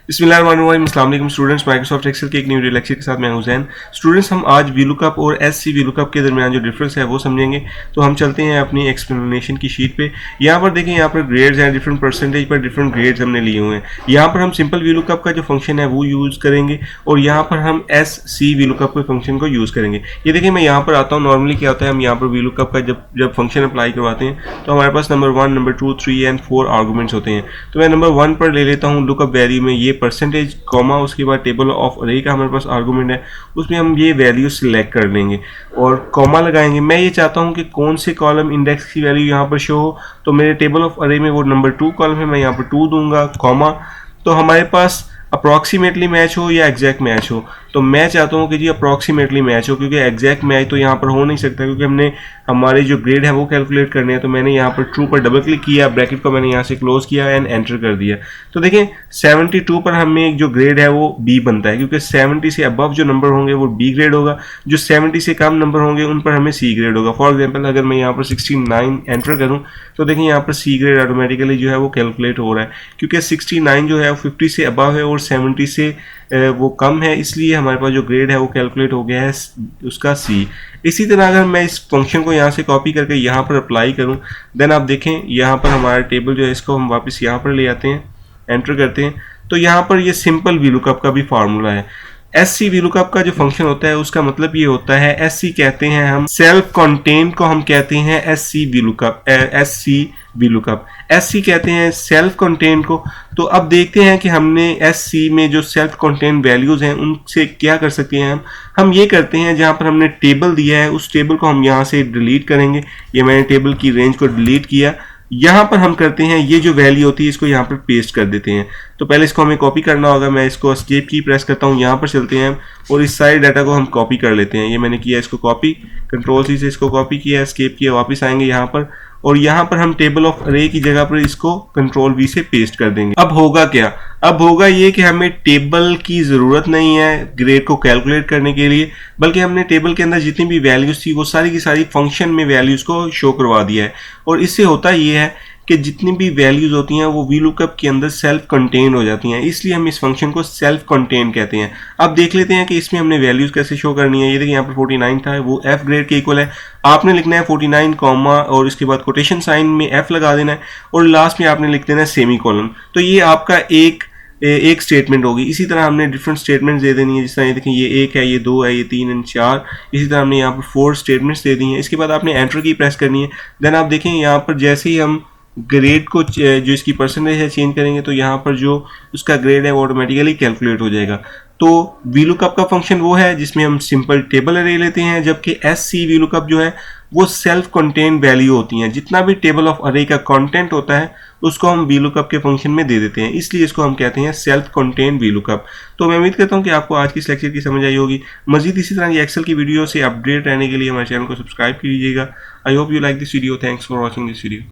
बिस्मिल्लाहिर्रहमानिर्रहीम, अस्सलाम वालेकुम स्टूडेंट्स। माइक्रोसॉफ्ट एक्सेल के एक न्यू लेक्चर के साथ मैं हुसैन। स्टूडेंट्स, हम आज VLOOKUP और SC-VLOOKUP के दरमियान जो डिफरेंस है वो समझेंगे। तो हम चलते हैं अपनी एक्सप्लेनेशन की शीट पे। यहाँ पर देखें, यहाँ पर ग्रेड्स हैं, डिफरेंट परसेंटेज पर डिफरेंट ग्रेड्स हमने लिए हुए हैं। यहाँ पर हम सिंपल VLOOKUP का जो फंक्शन है वो यूज़ करेंगे और यहाँ पर हम SC-VLOOKUP के फंक्शन को यूज़ करेंगे। ये देखिए, मैं यहाँ पर आता हूँ। नॉर्मली क्या होता है, हम यहाँ पर VLOOKUP का जब फंक्शन अप्लाई करवाते हैं तो हमारे पास नंबर 1, नंबर 2, 3 एंड 4 आर्गूमेंट्स होते हैं। तो मैं नंबर 1 पर ले लेता हूँ लुकअप वैल्यू में ये परसेंटेज कॉमा, उसके बाद टेबल ऑफ अरे का हमारे पास आर्गूमेंट है, उसमें हम ये वैल्यू सिलेक्ट कर लेंगे और कॉमा लगाएंगे। मैं ये चाहता हूँ कि कौन से कॉलम इंडेक्स की वैल्यू यहाँ पर शो हो, तो मेरे टेबल ऑफ अरे में वो नंबर 2 कॉलम है, मैं यहाँ पर 2 दूंगा कॉमा। तो हमारे पास अप्रॉक्सीमेटली मैच हो या एग्जैक्ट मैच हो, तो मैं चाहता हूँ कि जी अप्रॉक्सीमेटली मैच हो, क्योंकि एग्जैक्ट मैच तो यहाँ पर हो नहीं सकता, क्योंकि हमने हमारे जो ग्रेड है वो कैलकुलेट करने हैं। तो मैंने यहाँ पर ट्रू पर डबल क्लिक किया, ब्रैकेट को मैंने यहाँ से क्लोज किया एंड एंटर कर दिया। तो देखें, 72 पर हमें जो ग्रेड है वो बी बनता है, क्योंकि 70 से अबव जो नंबर होंगे वो बी ग्रेड होगा, जो 70 से कम नंबर होंगे उन पर हमें सी ग्रेड होगा। फॉर एग्जाम्पल, अगर मैं यहाँ पर 69 एंटर करूँ तो देखें यहाँ पर सी ग्रेड ऑटोमेटिकली जो है वो कैलकुलेट हो रहा है, क्योंकि 69 जो है वो 50 से अबव है और 70 से वो कम है, इसलिए हमारे पास जो ग्रेड है वो कैलकुलेट हो गया है उसका सी। इसी तरह अगर मैं इस फंक्शन को यहाँ से कॉपी करके यहाँ पर अप्लाई करूँ, देन आप देखें यहाँ पर हमारा टेबल जो है इसको हम वापस यहाँ पर ले आते हैं, एंटर करते हैं, तो यहाँ पर ये सिंपल VLOOKUP का भी फार्मूला है। SC-VLOOKUP का जो फंक्शन होता है उसका मतलब ये होता है, SC कहते हैं हम सेल्फ कंटेन को, हम कहते हैं SC-VLOOKUP SC कहते हैं सेल्फ कंटेन को। तो अब देखते हैं कि हमने SC में जो सेल्फ कंटेन वैल्यूज हैं उनसे क्या कर सकते हैं। हम ये करते हैं, जहाँ पर हमने टेबल दिया है उस टेबल को हम यहाँ से डिलीट करेंगे। ये मैंने टेबल की रेंज को डिलीट किया। यहाँ पर हम करते हैं, ये जो वैल्यू होती है इसको यहाँ पर पेस्ट कर देते हैं। तो पहले इसको हमें कॉपी करना होगा। मैं इसको एस्केप की प्रेस करता हूँ, यहाँ पर चलते हैं और इस सारे डाटा को हम कॉपी कर लेते हैं। ये मैंने किया, इसको कॉपी, कंट्रोल सी से इसको कॉपी किया, एस्केप किया, वापस आएंगे यहाँ पर और यहाँ पर हम टेबल ऑफ अरे की जगह पर इसको कंट्रोल V से पेस्ट कर देंगे। अब होगा क्या? अब होगा ये कि हमें टेबल की ज़रूरत नहीं है ग्रेड को कैलकुलेट करने के लिए, बल्कि हमने टेबल के अंदर जितनी भी वैल्यूज़ थी वो सारी की सारी फंक्शन में वैल्यूज़ को शो करवा दिया है। और इससे होता ये है कि जितनी भी वैल्यूज़ होती हैं वो VLOOKUP के अंदर सेल्फ कंटेन हो जाती हैं, इसलिए हम इस फंक्शन को सेल्फ कंटेन कहते हैं। अब देख लेते हैं कि इसमें हमने वैल्यूज़ कैसे शो करनी है। ये देखिए, यहाँ पर 49 था, वो F ग्रेड के इक्वल है। आपने लिखना है 49 कॉमा और इसके बाद कोटेशन साइन में F लगा देना है और लास्ट में आपने लिख देना है सेमी कॉलन। तो ये आपका एक स्टेटमेंट होगी। इसी तरह हमने डिफरेंट स्टेटमेंट्स दे देनी है, जिस तरह ये देखें, ये 1 है, ये 2 है, ये 3 एंड 4। इसी तरह हमने यहाँ पर 4 स्टेटमेंट्स दे दी हैं। इसके बाद आपने एंटर की प्रेस करनी है। देन आप देखें, यहाँ पर जैसे ही हम ग्रेड को जो इसकी परसेंटेज है चेंज करेंगे तो यहाँ पर जो उसका ग्रेड है वो ऑटोमेटिकली कैलकुलेट हो जाएगा। तो VLOOKUP का फंक्शन वो है जिसमें हम सिंपल टेबल अरे लेते हैं, जबकि SC-VLOOKUP जो है वो सेल्फ कंटेन वैल्यू होती हैं। जितना भी टेबल ऑफ अरे का कंटेंट होता है उसको हम VLOOKUP के फंक्शन में दे देते हैं, इसलिए इसको हम कहते हैं सेल्फ कंटेन VLOOKUP। तो मैं उम्मीद करता हूँ कि आपको आज की इस लेक्चर की समझ आई होगी। मजीद इसी तरह की एक्सेल की वीडियो से अपडेट रहने के लिए हमारे चैनल को सब्सक्राइब कीजिएगा। I hope you like this video. Thanks for watching this video.